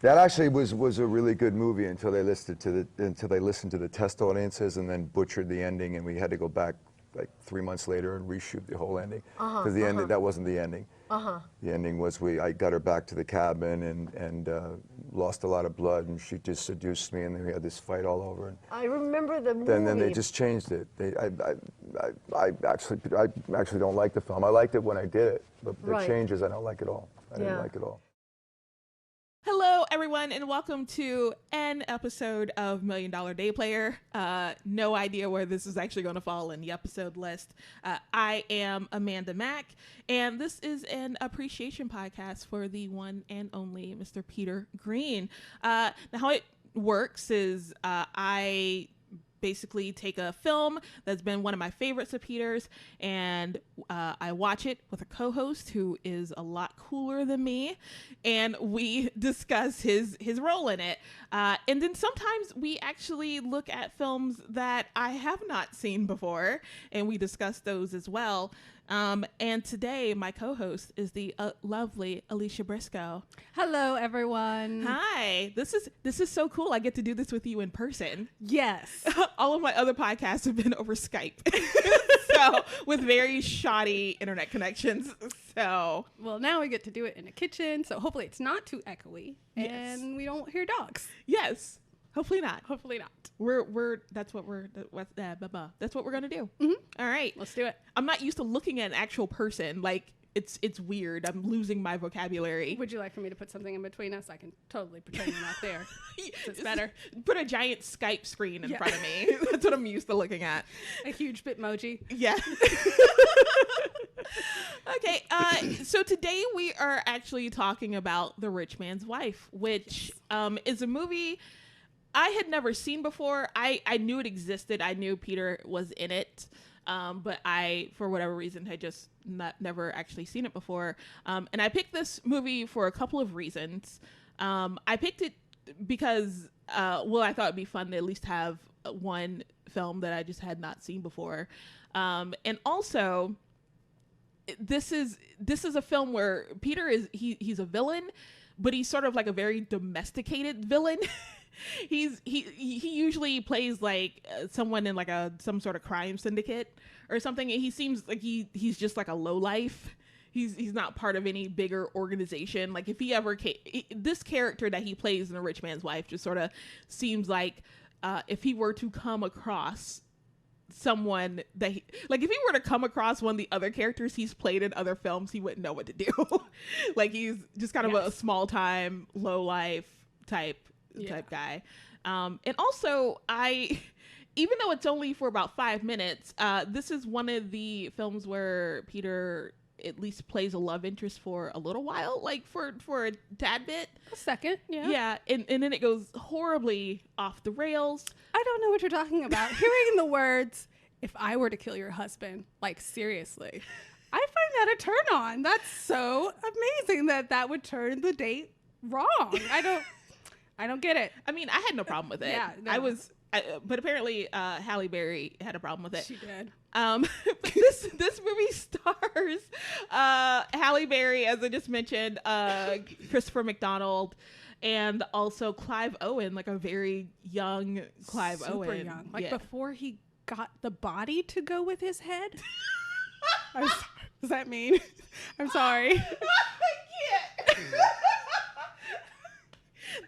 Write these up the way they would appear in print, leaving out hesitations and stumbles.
That actually was a really good movie until they listened to the test audiences and then butchered the ending, and we had to go back like 3 months later and reshoot the whole ending because the ending that wasn't the ending. The ending was I got her back to the cabin and lost a lot of blood, and she just seduced me, and then we had this fight all over. And I remember the movie. then they just changed it. I actually don't like the film. I liked it when I did it, but the changes I don't like at all. I didn't like it all. Hello, everyone, and welcome to an episode of $1 Million Day Player. No idea where this is actually going to fall in the episode list. I am Amanda Mack, and this is an appreciation podcast for the one and only Mr. Peter Greene. Now, how it works is I basically take a film that's been one of my favorites of Peter's, and I watch it with a co-host who is a lot cooler than me, and we discuss his role in it. And then sometimes we actually look at films that I have not seen before, and we discuss those as well. And today my co-host is the lovely Alicia Briscoe. Hello, everyone. Hi. This is so cool. I get to do this with you in person. Yes. All of my other podcasts have been over Skype. So with very shoddy internet connections. So well, now we get to do it in a kitchen, so hopefully it's not too echoey and we don't hear dogs. Yes. Hopefully not. Hopefully not. That's what we're gonna do. Mm-hmm. All right, let's do it. I'm not used to looking at an actual person. Like it's weird. I'm losing my vocabulary. Would you like for me to put something in between us? I can totally pretend you're not there. It's better. Put a giant Skype screen in front of me. That's what I'm used to looking at. A huge Bitmoji. Yeah. Okay, so today we are actually talking about The Rich Man's Wife, which is a movie I had never seen before. I knew it existed. I knew Peter was in it, but I, for whatever reason, had just never actually seen it before. And I picked this movie for a couple of reasons. I picked it because, I thought it'd be fun to at least have one film that I just had not seen before. And also, this is a film where Peter he's a villain, but he's sort of like a very domesticated villain. He usually plays like someone in like some sort of crime syndicate or something. He seems like he's just like a lowlife. He's not part of any bigger organization. Like if he ever this character that he plays in The Rich Man's Wife just sort of seems like if he were to come across someone that if he were to come across one of the other characters he's played in other films, he wouldn't know what to do. Like he's just kind of a small time, low life type guy. And also even though it's only for about 5 minutes, this is one of the films where Peter at least plays a love interest for a little while, like for a tad bit. A second, yeah. Yeah, and then it goes horribly off the rails. I don't know what you're talking about. Hearing the words, "If I were to kill your husband," like seriously, I find that a turn on. That's so amazing that would turn the date wrong. I don't get it. I mean, I had no problem with it. Yeah, no. But apparently Halle Berry had a problem with it. She did. But this movie stars Halle Berry, as I just mentioned, Christopher McDonald, and also Clive Owen, like a very young Clive Owen. Super young. Like before he got the body to go with his head. Does that mean? I'm sorry. I can't.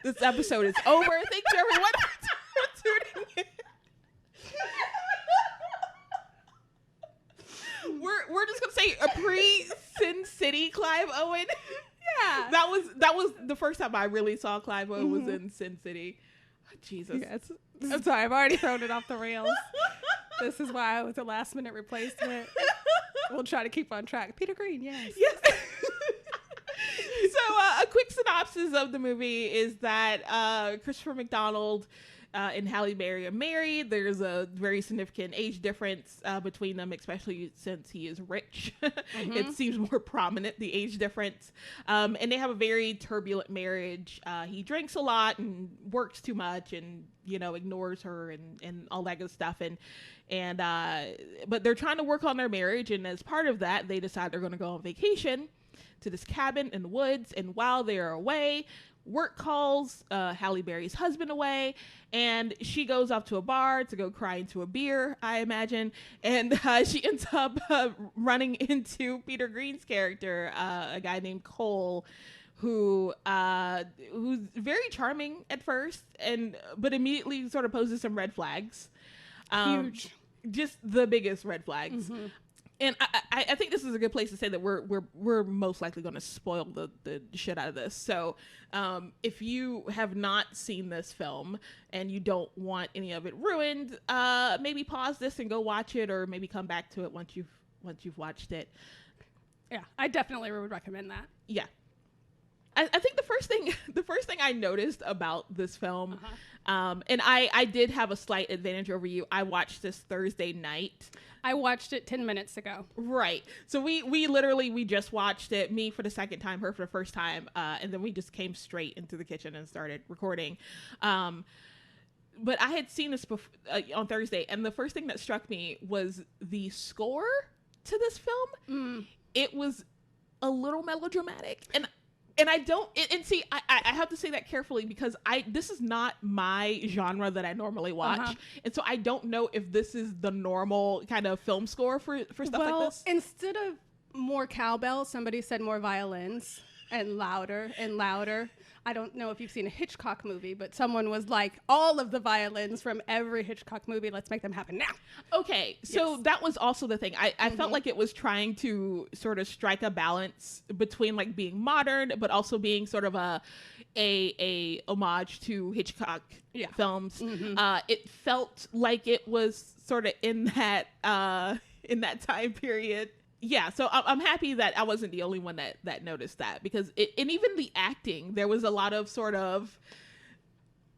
This episode is over. Thank you, everyone, for tuning in. We're just gonna say a pre-Sin City Clive Owen. Yeah, that was the first time I really saw Clive Owen was in Sin City. Oh, Jesus. Yes. I'm sorry, I've already thrown it off the rails. This is why I was a last minute replacement. We'll try to keep on track. Peter Greene, yes. So a quick synopsis of the movie is that Christopher McDonald and Halle Berry are married. There's a very significant age difference between them, especially since he is rich. It seems more prominent, the age difference. And they have a very turbulent marriage. He drinks a lot and works too much and, ignores her and all that good stuff. But they're trying to work on their marriage. And as part of that, they decide they're going to go on vacation to this cabin in the woods. And while they're away, work calls Halle Berry's husband away, and she goes off to a bar to go cry into a beer, I imagine, and she ends up running into Peter Greene's character, a guy named Cole, who's very charming at first, but immediately sort of poses some red flags. Huge. Just the biggest red flags. Mm-hmm. And I think this is a good place to say that we're most likely going to spoil the shit out of this. So if you have not seen this film and you don't want any of it ruined, maybe pause this and go watch it, or maybe come back to it once you've watched it. Yeah, I definitely would recommend that. Yeah. I think the first thing I noticed about this film, and I did have a slight advantage over you. I watched this Thursday night. I watched it 10 minutes ago. Right. So we just watched it, me for the second time, her for the first time, and then we just came straight into the kitchen and started recording. But I had seen this on Thursday, and the first thing that struck me was the score to this film. It was a little melodramatic, and I don't, and see, I have to say that carefully, because this is not my genre that I normally watch. And so I don't know if this is the normal kind of film score for stuff like this. Instead of more cowbell, somebody said more violins and louder and louder. I don't know if you've seen a Hitchcock movie, but someone was like, all of the violins from every Hitchcock movie, let's make them happen now. Okay, so that was also the thing. I felt like it was trying to sort of strike a balance between like being modern, but also being sort of a homage to Hitchcock films. It felt like it was sort of in that time period. Yeah, so I'm happy that I wasn't the only one that noticed that, because and even the acting, there was a lot of sort of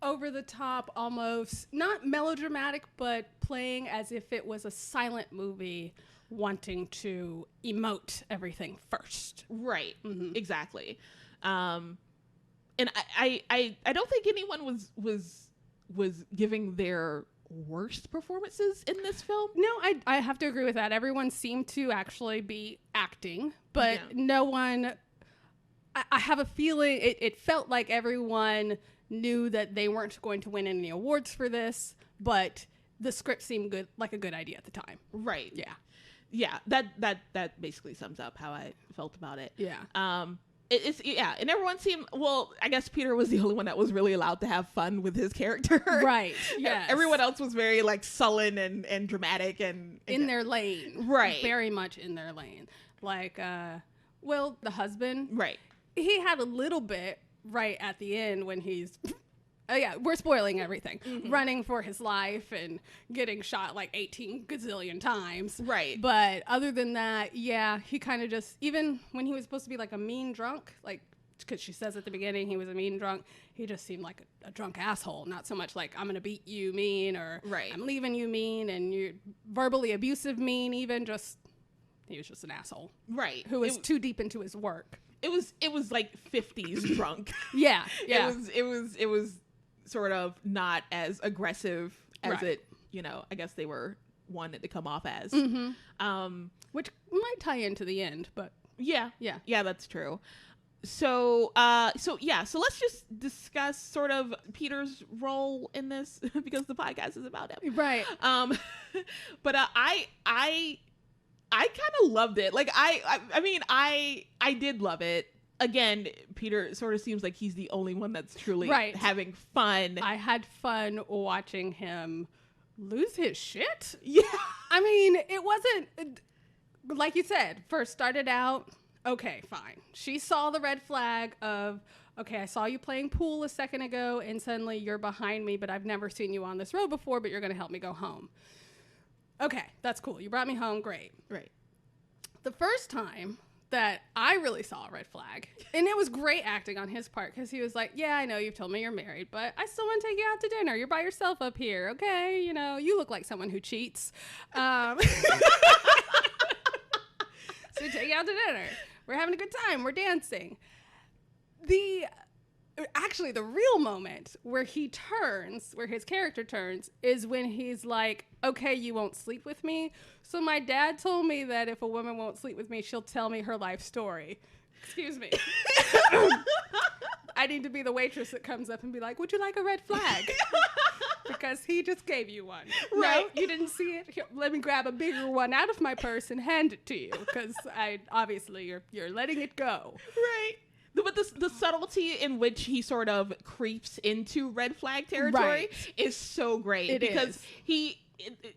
over the top, almost not melodramatic, but playing as if it was a silent movie, wanting to emote everything first. Right. Exactly. And I don't think anyone was giving their worst performances in this film. No, I have to agree with that. Everyone seemed to actually be acting, but no one, I have a feeling it felt like everyone knew that they weren't going to win any awards for this, but the script seemed good, like a good idea at the time. Right. Yeah. Yeah. That basically sums up how I felt about it. Yeah. And everyone seemed, well, I guess Peter was the only one that was really allowed to have fun with his character. Right. Yeah. Everyone else was very like sullen and dramatic and in their lane. Right. Very much in their lane. Like, the husband. Right. He had a little bit right at the end when he's we're spoiling everything. Running for his life and getting shot like 18 gazillion times. Right. But other than that, he kind of just, even when he was supposed to be like a mean drunk, like, because she says at the beginning he was a mean drunk, he just seemed like a drunk asshole. Not so much like, I'm going to beat you mean, or I'm leaving you mean, and you're verbally abusive mean, even just, he was just an asshole. Right. Who was too deep into his work. It was like 50s drunk. Yeah. It was sort of not as aggressive as it, I guess they were wanted to come off as. Which might tie into the end, but yeah, that's true. So let's just discuss sort of Peter's role in this, because the podcast is about him. Right. But I kind of loved it. Like I mean, I did love it. Again, Peter sort of seems like he's the only one that's truly having fun. I had fun watching him lose his shit. Yeah. I mean, it wasn't, like you said, first started out, okay, fine. She saw the red flag of, okay, I saw you playing pool a second ago, and suddenly you're behind me, but I've never seen you on this road before, but you're going to help me go home. Okay, that's cool. You brought me home, great. Right. The first time that I really saw a red flag, and it was great acting on his part, because he was like, yeah, I know you've told me you're married, but I still want to take you out to dinner. You're by yourself up here. Okay, you look like someone who cheats. So take you out to dinner. We're having a good time. We're dancing. Actually, the real moment where his character turns, is when he's like, okay, you won't sleep with me. So my dad told me that if a woman won't sleep with me, she'll tell me her life story. Excuse me. I need to be the waitress that comes up and be like, would you like a red flag? Because he just gave you one. Right. No, you didn't see it. Here, let me grab a bigger one out of my purse and hand it to you. Because obviously you're letting it go. Right. But the subtlety in which he sort of creeps into red flag territory is so great. It because is.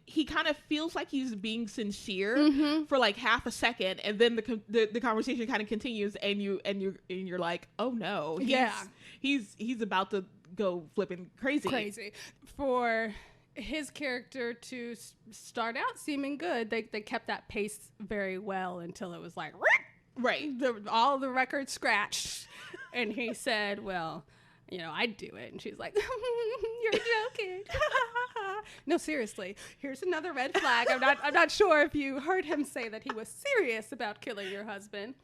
he kind of feels like he's being sincere for like half a second, and then the conversation kind of continues, and you're like, oh no, he's about to go flipping crazy. For his character to start out seeming good, they kept that pace very well until it was like, right, all the records scratched, and he said, well, I'd do it. And she's like, you're joking. No, seriously, here's another red flag. I'm not sure if you heard him say that he was serious about killing your husband.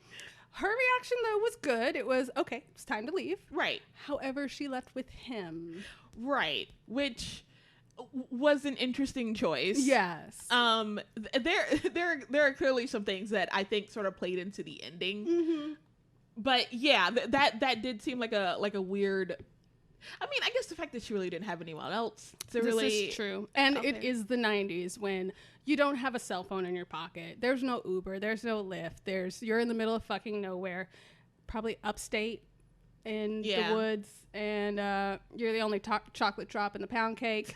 Her reaction, though, was good. It was, okay, it's time to leave. Right. However, she left with him. Right. Which was an interesting choice. Yes. There are clearly some things that I think sort of played into the ending. But yeah, that did seem like a weird. I mean, I guess the fact that she really didn't have anyone else to really. This is true, and it is the 90s when you don't have a cell phone in your pocket. There's no Uber. There's no Lyft. You're in the middle of fucking nowhere, probably upstate in the woods, and you're the only chocolate drop in the pound cake.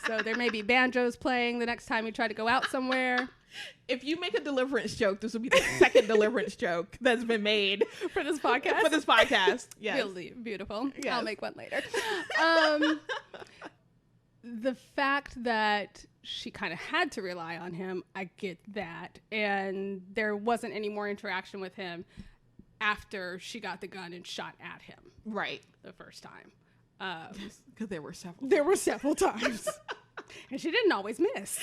So there may be banjos playing the next time you try to go out somewhere. If you make a deliverance joke, this will be the second deliverance joke that's been made for this podcast. Yes. Beautiful. Yes. I'll make one later. The fact that she kind of had to rely on him, I get that. And there wasn't any more interaction with him after she got the gun and shot at him. Right. The first time. Because there were several. There were several times. And she didn't always miss.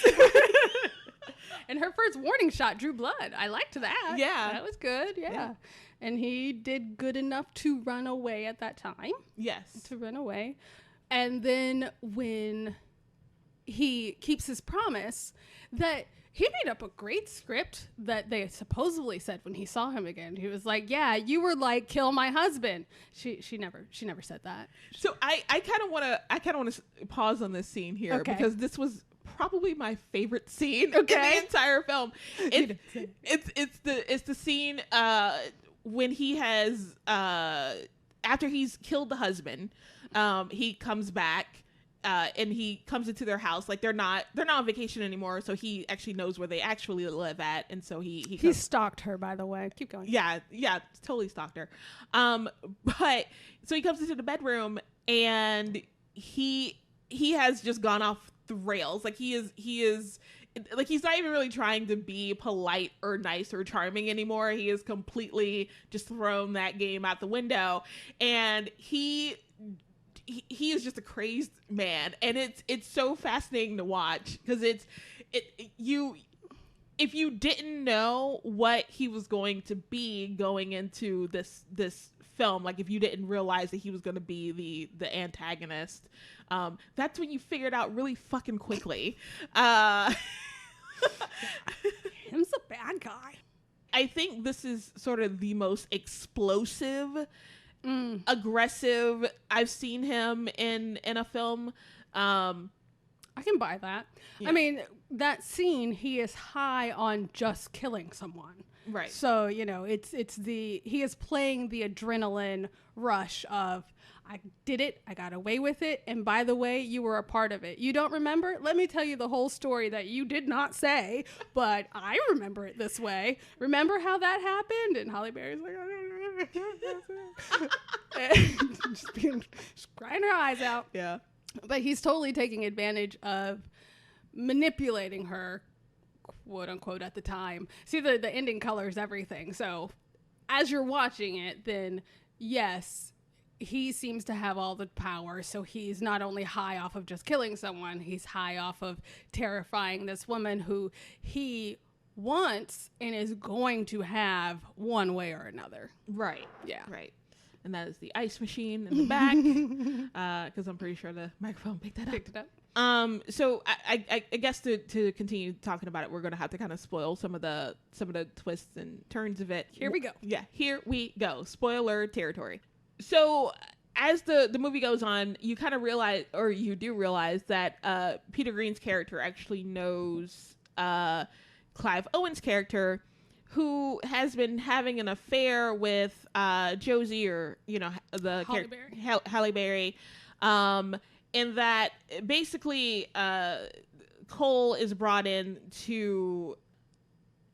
And her first warning shot drew blood. I liked that. Yeah. That was good. Yeah. And he did good enough to run away at that time. Yes. To run away. And then when he keeps his promise, that he made up a great script that they supposedly said when he saw him again. He was like, yeah, you were like, kill my husband. She never said that. So I kind of want to pause on this scene here because this was probably my favorite scene in the entire film. It's the scene when he has after he's killed the husband, he comes back and he comes into their house. Like they're not on vacation anymore, so he actually knows where they actually live at, and so he stalked her, by the way. Keep going. Yeah, totally stalked her. But so he comes into the bedroom and he has just gone off the rails. Like he is like, he's not even really trying to be polite or nice or charming anymore. He is completely just thrown that game out the window, and he is just a crazed man, and it's so fascinating to watch because if you didn't know what he was going to be going into this film, like if you didn't realize that he was going to be the antagonist, that's when you figured out really fucking quickly. Him's a bad guy. I think this is sort of the most explosive, aggressive I've seen him in a film. I can buy that. Yeah. I mean, that scene, he is high on just killing someone. Right. So, he is playing the adrenaline rush of, I did it, I got away with it, and by the way, you were a part of it. You don't remember? Let me tell you the whole story that you did not say, but I remember it this way. Remember how that happened? And Halle Berry's like, just crying her eyes out. Yeah. But he's totally taking advantage of manipulating her, quote unquote, at the time. See, the ending colors everything. So as you're watching it, then yes, he seems to have all the power. So he's not only high off of just killing someone, he's high off of terrifying this woman who he wants and is going to have one way or another. Right. Yeah. Right. And that is the ice machine in the back, because I'm pretty sure the microphone picked it up. So I guess to continue talking about it, we're going to have to kind of spoil some of the twists and turns of it. Here we go. Yeah, here we go. Spoiler territory. So as the movie goes on, you kind of realize, or you do realize, that Peter Greene's character actually knows Clive Owen's character, who has been having an affair with Josie, or the Halle character Berry. Halle Berry, and that basically Cole is brought in to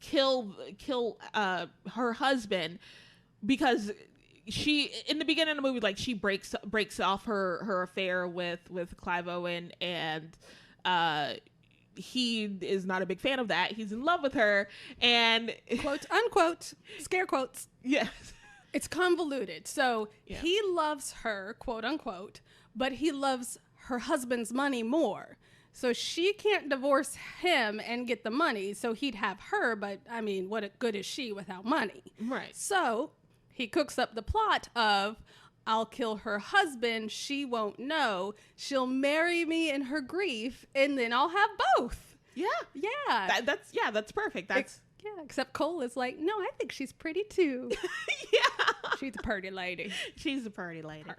kill her husband, because she, in the beginning of the movie, like, she breaks off her affair with Clive Owen, and he is not a big fan of that. He's in love with her, and Quote unquote, scare quotes. yes, It's convoluted. So Yeah. he loves her, quote unquote, but he loves her husband's money more. So she can't divorce him and get the money. So he'd have her, but I mean, what good is she without money? right. So he cooks up the plot of, I'll kill her husband, she won't know, she'll marry me in her grief, and then I'll have both. Yeah, Yeah. that's perfect. That's Yeah, except Cole is like, no, I think she's pretty too. yeah. She's a pretty lady. She's a party lady.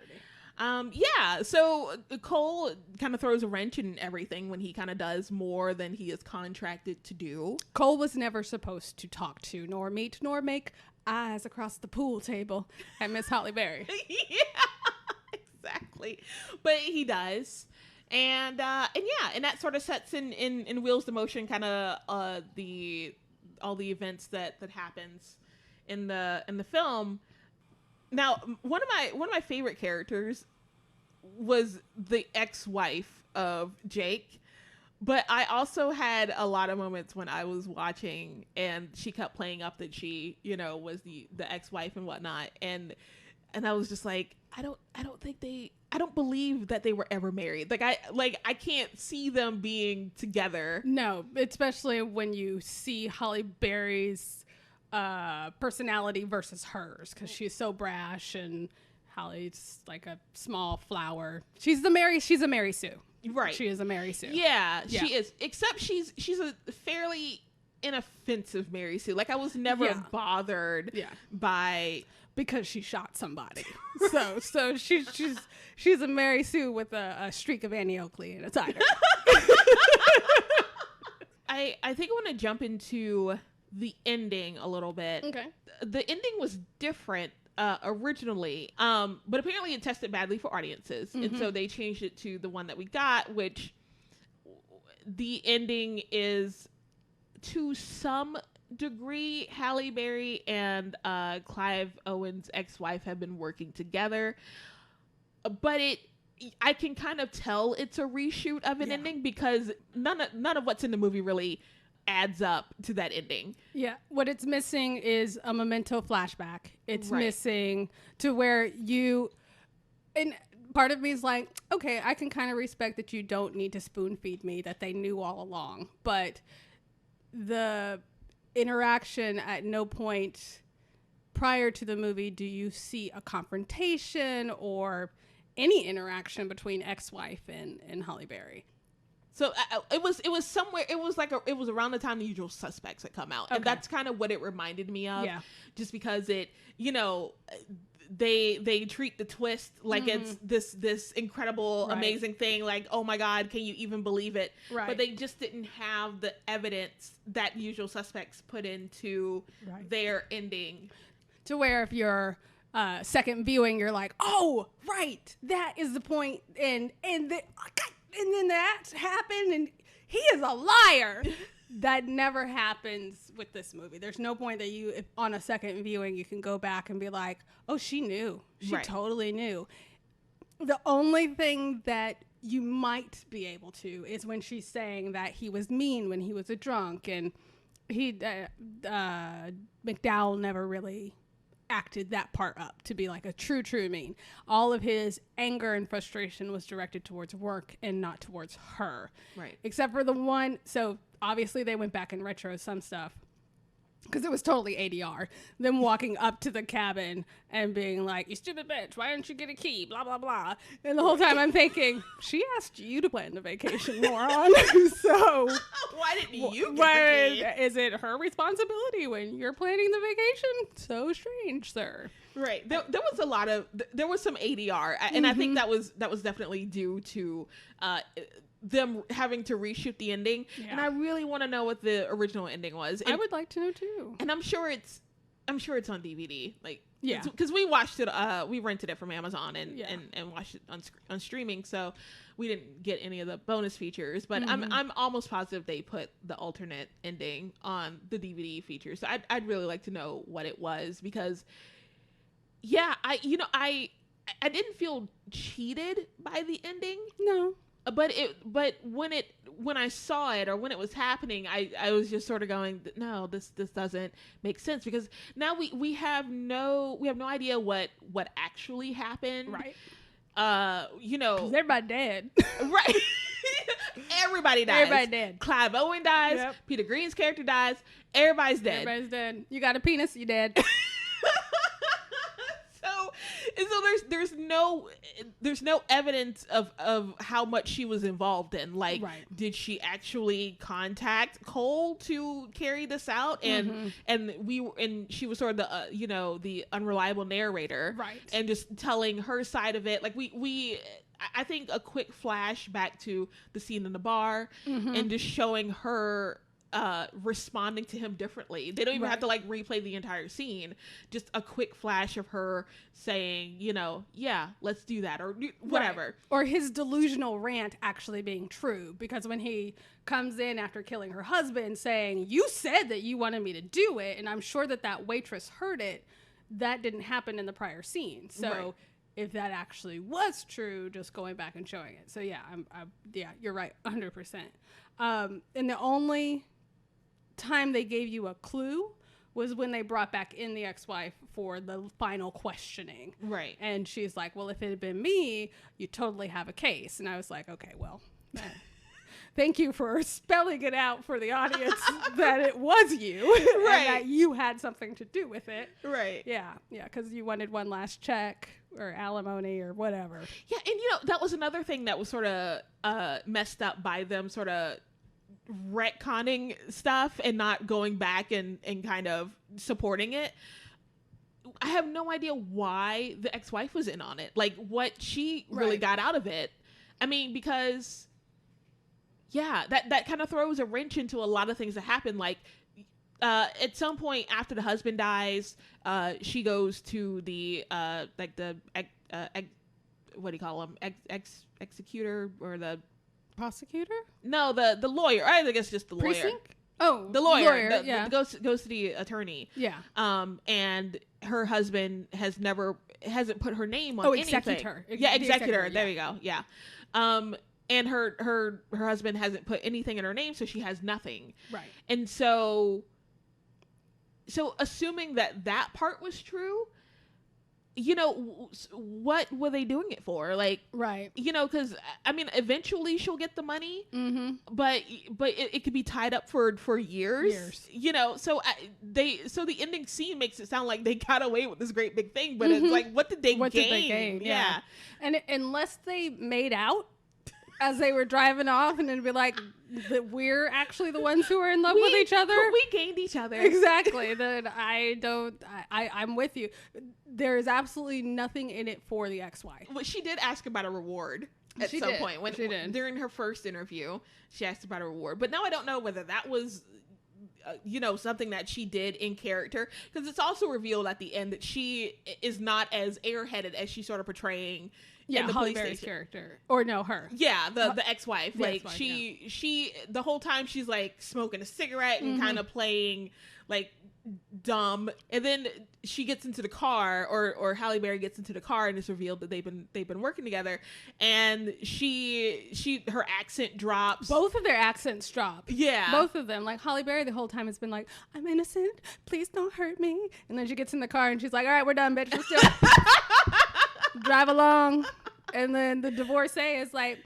Yeah, so Cole kind of throws a wrench in everything when he kind of does more than he is contracted to do. Cole was never supposed to talk to, nor meet, nor make eyes across the pool table at Miss Halle Berry. Yeah, exactly. But he does. And that sort of sets in wheels the motion, kind of all the events that happens in the film. Now, one of my favorite characters was the ex-wife of Jake, but I also had a lot of moments when I was watching and she kept playing up that she, was the ex-wife and whatnot, and I was just like, I don't believe that they were ever married. I can't see them being together. No, especially when you see Halle Berry's personality versus hers, because she's so brash and Holly's like a small flower. She's a Mary Sue. Right. She is a Mary Sue. Yeah, she is. Except she's a fairly inoffensive Mary Sue. Like, I was never bothered by, because she shot somebody. so she's a Mary Sue with a streak of Annie Oakley inside her. I think I want to jump into the ending a little bit. Okay. The ending was different originally, but apparently it tested badly for audiences, and so they changed it to the one that we got, which the ending is, to some degree, Halle Berry and Clive Owen's ex-wife have been working together, but I can kind of tell it's a reshoot of an ending, because none of what's in the movie really adds up to that ending. Yeah. What it's missing is a Memento flashback. It's missing to where and part of me is like, okay, I can kind of respect that you don't need to spoon feed me, that they knew all along, but the interaction, at no point prior to the movie do you see a confrontation or any interaction between ex-wife and Halle Berry. So it was somewhere. It was around the time The Usual Suspects had come out, and that's kind of what it reminded me of. Yeah. Just because it, they treat the twist like it's this incredible, amazing thing. Like, oh my God, can you even believe it? Right. But they just didn't have the evidence that Usual Suspects put into their ending. To where if you're second viewing, you're like, oh, right, that is the point, and then that happened, and he is a liar. That never happens with this movie. There's no point that if on a second viewing, you can go back and be like, oh, she knew. She totally knew. The only thing that you might be able to is when she's saying that he was mean when he was a drunk, and McDowell never really acted that part up to be like a true mean. All of his anger and frustration was directed towards work and not towards her. Right. Except for the one, so obviously they went back and retro some stuff, because it was totally ADR. Them walking up to the cabin and being like, you stupid bitch, why didn't you get a key? Blah, blah, blah. And the whole time I'm thinking, she asked you to plan the vacation, moron. So why didn't you get the key? Is it her responsibility when you're planning the vacation? So strange, sir. Right. There was a lot of there was some ADR, and I think that was definitely due to them having to reshoot the ending. Yeah. And I really want to know what the original ending was. And, I would like to know too. And I'm sure it's on DVD. Like, yeah, because we watched it. We rented it from Amazon and watched it on streaming. So we didn't get any of the bonus features. But I'm almost positive they put the alternate ending on the DVD features. So I'd really like to know what it was, because yeah, I didn't feel cheated by the ending. No. But when I saw it, or when it was happening, I was just sort of going, no, this doesn't make sense, because now we have no idea what actually happened. Right. 'Cause everybody dead. Right. Everybody dies. Everybody dead. Clive Owen dies. Yep. Peter Greene's character dies. Everybody's dead. Everybody's dead. You got a penis, you dead. So there's no evidence of how much she was involved in. Like, did she actually contact Cole to carry this out? And she was sort of the the unreliable narrator, right? And just telling her side of it. Like I think a quick flash back to the scene in the bar and just showing her responding to him differently. They don't even have to like replay the entire scene. Just a quick flash of her saying, yeah, let's do that, or whatever. Right. Or his delusional rant actually being true, because when he comes in after killing her husband saying, you said that you wanted me to do it, and I'm sure that waitress heard it, that didn't happen in the prior scene. So if that actually was true, just going back and showing it. So yeah, you're right, 100%. And the only time they gave you a clue was when they brought back in the ex-wife for the final questioning. Right. And she's like, well, if it had been me, you totally have a case. And I was like, okay, well, thank you for spelling it out for the audience that it was you. Right. And that you had something to do with it. Right. Yeah. Yeah. Because you wanted one last check or alimony or whatever. Yeah. And, that was another thing that was sort of messed up by them sort of retconning stuff and not going back and kind of supporting it. I have no idea why the ex-wife was in on it. Like, what she really got out of it. I mean, because that kind of throws a wrench into a lot of things that happen. Like, at some point after the husband dies, she goes to the what do you call him? Executor, or the prosecutor? No, the lawyer. I think it's just the lawyer. Precinct? Oh, the lawyer. Goes to the attorney. Yeah. And her husband hasn't put her name on anything. Executor. Executor. There we go. Yeah. And her husband hasn't put anything in her name, so she has nothing. Right. And so assuming that part was true, what were they doing it for? Like, right. Because I mean, eventually she'll get the money, but it could be tied up for years. So the ending scene makes it sound like they got away with this great big thing, but it's like, what did they gain? Yeah. And unless they made out as they were driving off, and it'd be like that we're actually the ones who are in love with each other. We gained each other. Exactly. Then I'm with you. There is absolutely nothing in it for the ex-wife. Well, she did ask about a reward at some point. During her first interview, she asked about a reward. But now I don't know whether that was something that she did in character, because it's also revealed at the end that she is not as airheaded as she's sort of portraying in the Holly police Berry's station character, or no, her. Yeah, the ex-wife. Like, ex-wife, she the whole time she's like smoking a cigarette and kind of playing like dumb, and then she gets into the car, or Halle Berry gets into the car, and it's revealed that they've been working together, and her accent drops. Both of their accents drop. Yeah, both of them. Like, Halle Berry the whole time has been like, I'm innocent, please don't hurt me, and then she gets in the car and she's like, all right, we're done, bitch, let's do it. Drive along. And then the divorcee is like,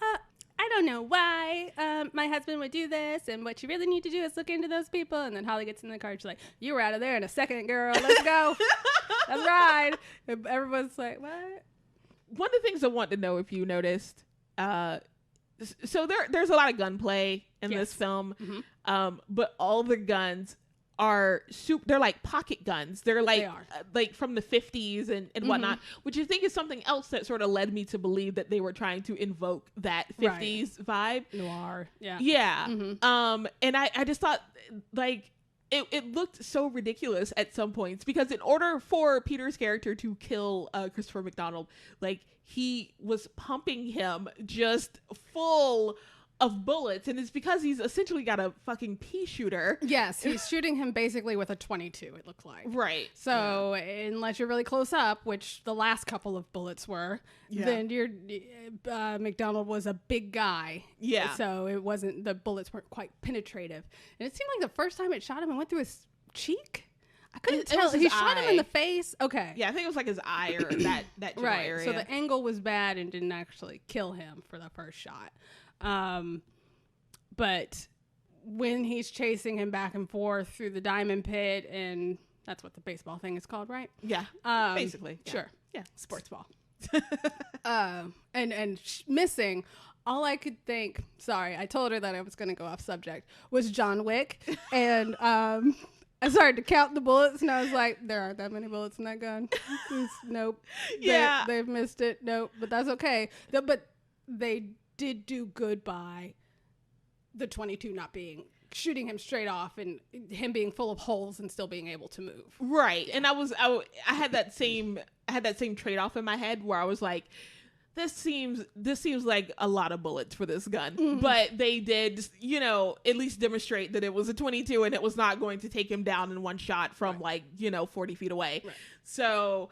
I don't know why my husband would do this, and what you really need to do is look into those people. And then Holly gets in the car and she's like, you were out of there in a second, girl, let's go. Let's ride. And everyone's like, what? One of the things I want to know, if you noticed, so there's a lot of gunplay in this film, but all the guns are they're like pocket guns. They're like, They are. like from the 50s and whatnot, which I think is something else that sort of led me to believe that they were trying to invoke that 50s vibe. Noir. Yeah. Yeah. And I just thought, like, it looked so ridiculous at some points, because in order for Peter's character to kill Christopher McDonald, like, he was pumping him just full of bullets, and it's because he's essentially got a fucking pea shooter. Yes, he's shooting him basically with a 22, it looked like. Right. So unless you're really close up, which the last couple of bullets were, then McDonald was a big guy. Yeah. So the bullets weren't quite penetrative. And it seemed like the first time it shot him, it went through his cheek. I couldn't tell. He shot him in the face. Okay. Yeah, I think it was like his eye or that general right. area. So the angle was bad and didn't actually kill him for the first shot. But when he's chasing him back and forth through the diamond pit, and that's what the baseball thing is called, right? Yeah. Basically. Yeah. Sure. Yeah. Sports ball. And missing, all I could think, sorry, I told her that I was going to go off subject, was John Wick. And I started to count the bullets, and I was like, there aren't that many bullets in that gun. Nope. Yeah. They've missed it. Nope. But that's okay. But they did do good by the 22 not shooting him straight off, and him being full of holes and still being able to move. Right. And I had that same trade-off in my head where I was like, this seems like a lot of bullets for this gun. But they did, at least demonstrate that it was a 22 and it was not going to take him down in one shot from 40 feet away. Right. So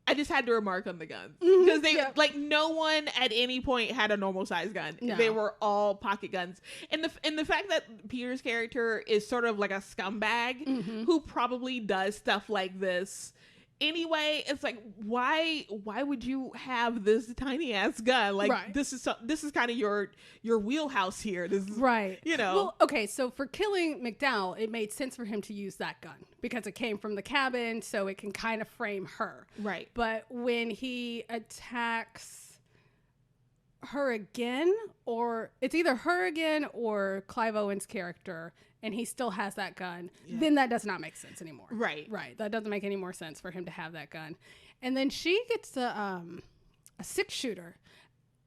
I just had to remark on the guns, because they no one at any point had a normal size gun. No. They were all pocket guns, and the fact that Peter's character is sort of like a scumbag who probably does stuff like this anyway. It's like, why would you have this tiny ass gun? Like, right. This is kind of your wheelhouse here. This is, right. Well, okay, so for killing McDowell, it made sense for him to use that gun because it came from the cabin, so it can kind of frame her. Right. But when he attacks her again, or it's either her again or Clive Owen's character, and he still has that gun, then that does not make sense anymore. Right. That doesn't make any more sense for him to have that gun. And then she gets a 6-shooter.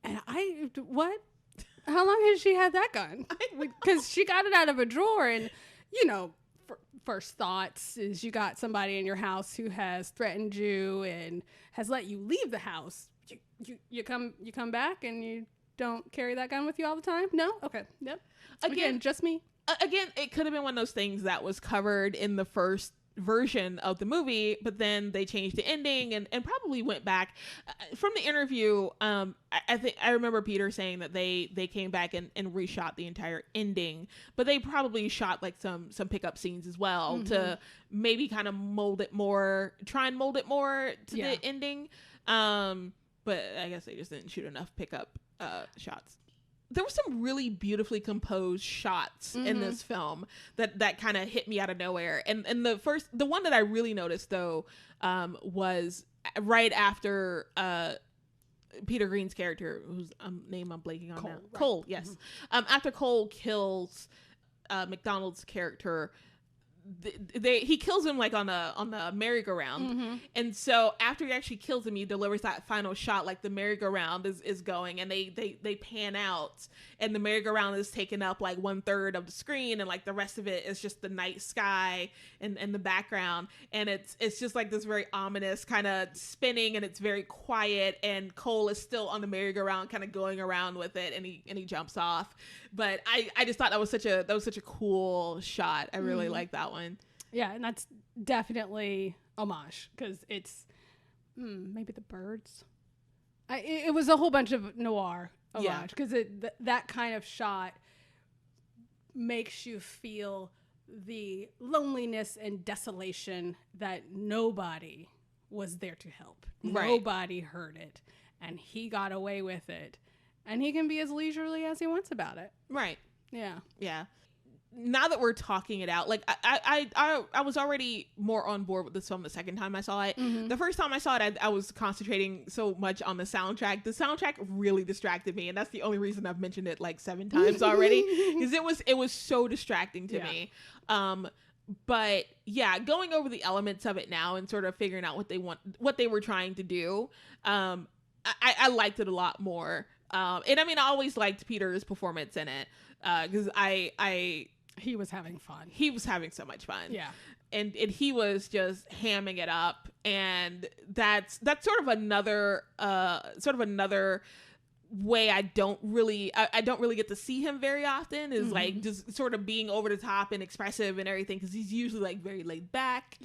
And what? How long has she had that gun? Because she got it out of a drawer, and, first thoughts is you got somebody in your house who has threatened you and has let you leave the house. You come back and you don't carry that gun with you all the time? No? Okay. Yep. Again, just me. Again, it could have been one of those things that was covered in the first version of the movie, but then they changed the ending and probably went back. From the interview, I think I remember Peter saying that they came back and reshot the entire ending, but they probably shot like some pickup scenes as well to maybe kind of try and mold it more to the ending. But I guess they just didn't shoot enough pickup shots. There were some really beautifully composed shots in this film that kind of hit me out of nowhere. And the one that I really noticed though, was right after, Peter Greene's character, whose name I'm blanking on Cole, now. Right. Cole, yes. After Cole kills, McDonald's character, he kills him like on the merry-go-round, and so after he actually kills him, he delivers that final shot like the merry-go-round is going, and they pan out, and the merry-go-round is taken up like 1/3 of the screen, and like the rest of it is just the night sky and the background, and it's just like this very ominous kind of spinning, and it's very quiet, and Cole is still on the merry-go-round kind of going around with it, and he jumps off. But I just thought that was such a cool shot. I really like that one. Yeah, and that's definitely homage, because it's maybe the birds. It was a whole bunch of noir homage, because that kind of shot makes you feel the loneliness and desolation that nobody was there to help. Right. Nobody heard it, and he got away with it. And he can be as leisurely as he wants about it. Right. Yeah. Yeah. Now that we're talking it out, like I was already more on board with this film the second time I saw it. The first time I saw it, I was concentrating so much on the soundtrack. The soundtrack really distracted me, and that's the only reason I've mentioned it like 7 times already, because it was so distracting to me. But yeah, going over the elements of it now and sort of figuring out what they were trying to do, I liked it a lot more. And I mean, I always liked Peter's performance in it, because he was having fun. He was having so much fun. Yeah. And he was just hamming it up, and that's sort of another way I don't really get to see him very often, is like just sort of being over the top and expressive and everything, because he's usually like very laid back,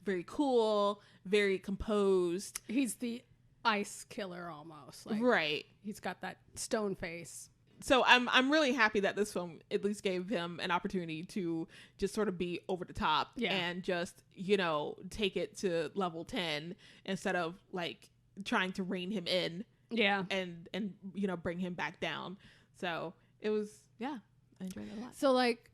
very cool, very composed. He's the ice killer almost, like, right. He's got that stone face. So I'm really happy that this film at least gave him an opportunity to just sort of be over the top and just, take it to level 10 instead of like trying to rein him in. Yeah. And bring him back down. So it was, I enjoyed it a lot. So like,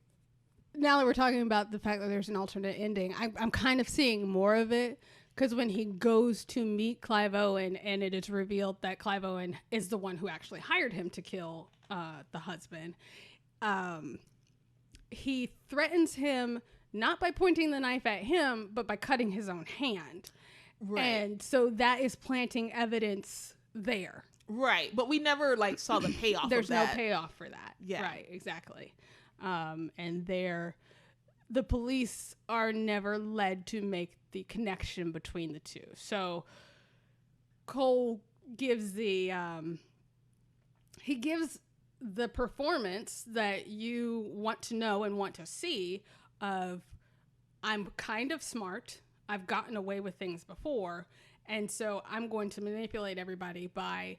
now that we're talking about the fact that there's an alternate ending, I'm kind of seeing more of it, because when he goes to meet Clive Owen and it is revealed that Clive Owen is the one who actually hired him to kill the husband, he threatens him not by pointing the knife at him, but by cutting his own hand. Right. And so that is planting evidence there. Right. But we never like saw the payoff. There's of that. no payoff for that. Yeah. Right. Exactly. And the police are never led to make the connection between the two. So Cole gives the performance that you want to know and want to see of, I'm kind of smart, I've gotten away with things before, and so I'm going to manipulate everybody by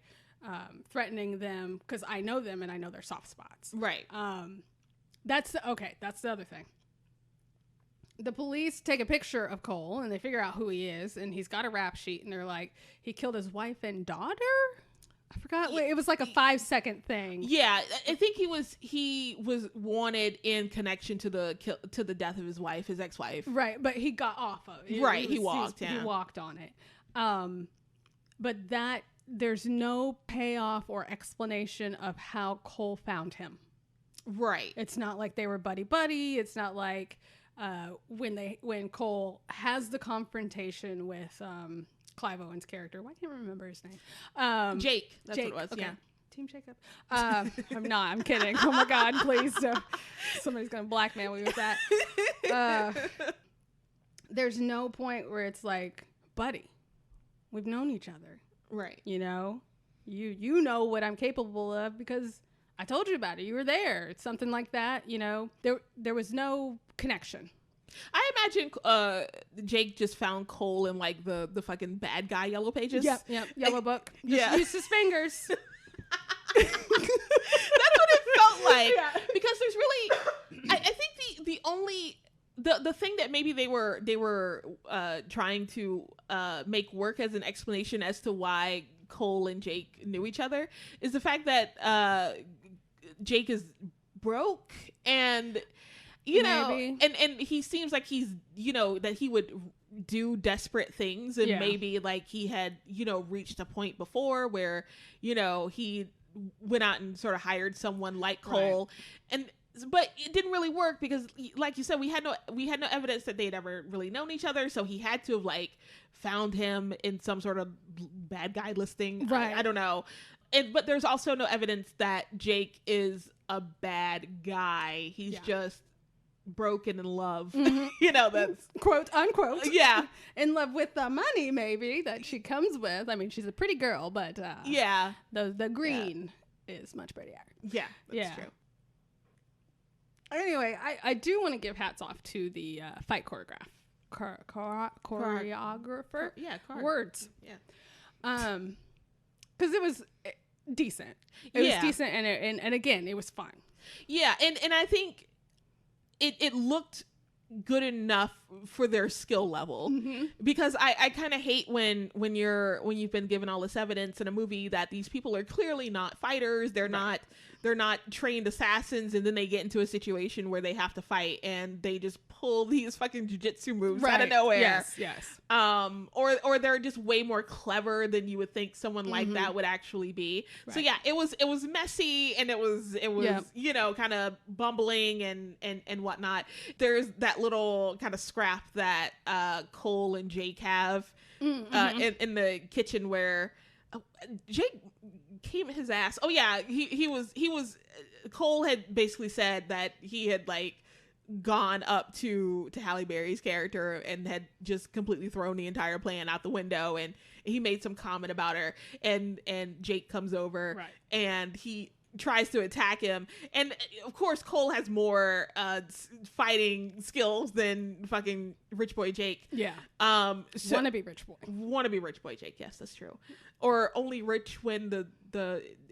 threatening them because I know them and I know their soft spots. Right. That's the other thing. The police take a picture of Cole and they figure out who he is, and he's got a rap sheet, and they're like, he killed his wife and daughter? I forgot. It was like a 5-second thing. Yeah, I think he was wanted in connection to the death of his wife, his ex-wife. Right, but he got off of it. Right, he walked on it. But there's no payoff or explanation of how Cole found him. Right. It's not like they were buddy. It's not like when Cole has the confrontation with Clive Owen's character. Why can't I remember his name? Jake. That's Jake. what it was. Okay. Yeah. Team Jacob. I'm kidding. Oh my God, please. Somebody's going to blackmail me with that. There's no point where it's like, buddy, we've known each other. Right. You know what I'm capable of because I told you about it. You were there. It's something like that. There was no connection. I imagine Jake just found Cole in like the fucking bad guy yellow pages. Yep. Yellow book. Just used his fingers. That's what it felt like. Yeah. Because there's really, I think the only the thing that maybe they were trying to make work as an explanation as to why Cole and Jake knew each other is the fact that Jake is broke and and he seems like he's that he would do desperate things and maybe like he had reached a point before where he went out and sort of hired someone like Cole but it didn't really work because like you said we had no evidence that they'd ever really known each other, so he had to have like found him in some sort of bad guy listing. I don't know. But there's also no evidence that Jake is a bad guy. He's just broken in love. That's quote unquote. Yeah. In love with the money maybe that she comes with. I mean, she's a pretty girl, but the Greene is much prettier. Yeah, that's true. Anyway, I do want to give hats off to the fight choreographer. Words. Yeah. Because it was decent. It was decent, and again, it was fun. Yeah, and I think it looked good enough for their skill level because I kind of hate when you've been given all this evidence in a movie that these people are clearly not fighters. They're not trained assassins, and then they get into a situation where they have to fight and they just pull these fucking jujitsu moves out of nowhere. Yes. Or they're just way more clever than you would think someone like that would actually be. Right. So yeah, it was messy and it was kind of bumbling and whatnot. There's that that little kind of scrap that Cole and Jake have in the kitchen where Jake came his ass. Oh yeah, he was Cole had basically said that he had like gone up to Halle Berry's character and had just completely thrown the entire plan out the window, and he made some comment about her, and Jake comes over and he tries to attack him, and of course Cole has more fighting skills than fucking rich boy Jake. Yeah. So, wannabe rich boy Jake. Yes, that's true. Or only rich when the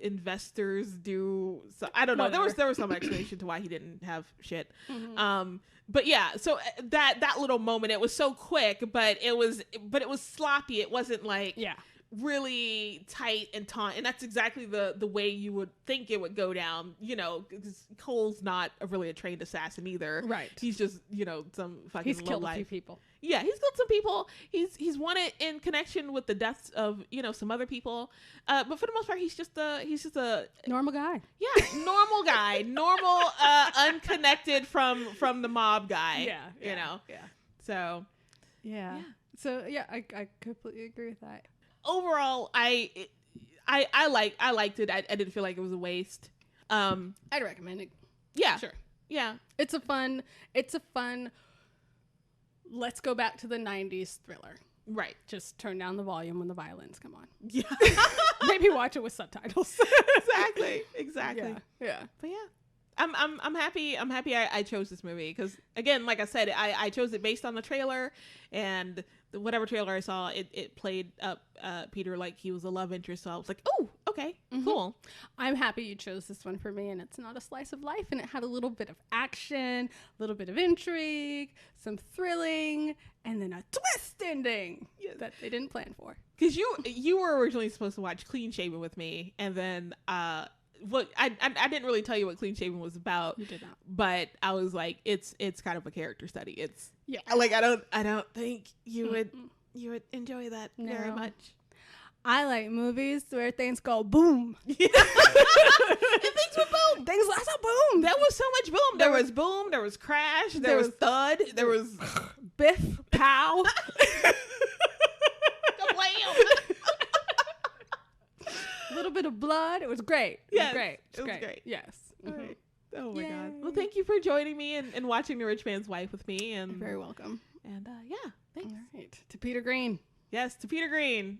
investors do. So I don't know. Whatever. There was some explanation to why he didn't have shit. But yeah, so that little moment, it was so quick, but it was sloppy. It wasn't like really tight and taut, and that's exactly the way you would think it would go down, you know, because Cole's not really a trained assassin either. Right. He's just, you know, some fucking He's killed a few people. Yeah, he's killed some people. He's won it in connection with the deaths of, you know, some other people. But for the most part, he's just a normal guy. Yeah, normal guy, normal, unconnected from the mob guy. Yeah, you know. Yeah. So. Yeah. So yeah, I completely agree with that. Overall, I liked it. I didn't feel like it was a waste. I'd recommend it. Yeah, sure. Yeah, it's a fun. Let's go back to the 90s thriller. Right. Just turn down the volume when the violins come on. Yeah. Maybe watch it with subtitles. Exactly. Yeah. But yeah. I'm happy I chose this movie because, again, like I said, I chose it based on the trailer, and whatever trailer I saw, it played up Peter like he was a love interest, so I was like, oh, okay, cool. I'm happy you chose this one for me, and it's not a slice of life, and it had a little bit of action, a little bit of intrigue, some thrilling, and then a twist ending that they didn't plan for. Because you were originally supposed to watch Clean Shaven with me, and then what I didn't really tell you what Clean Shaven was about. You did not. But I was like, it's kind of a character study. It's like I don't think you would enjoy that very much. I like movies where things go boom. And things were boom. Things lots of boom. There was so much boom. There was boom. There was crash. There was thud. There was biff pow. A little bit of blood. It was great. Yes, It was great. great. Yes. All right. Oh my Yay. God. Well, thank you for joining me and watching The Rich Man's Wife with me. And You're very welcome. And yeah, thanks. All right. To Peter Greene. Yes, to Peter Greene.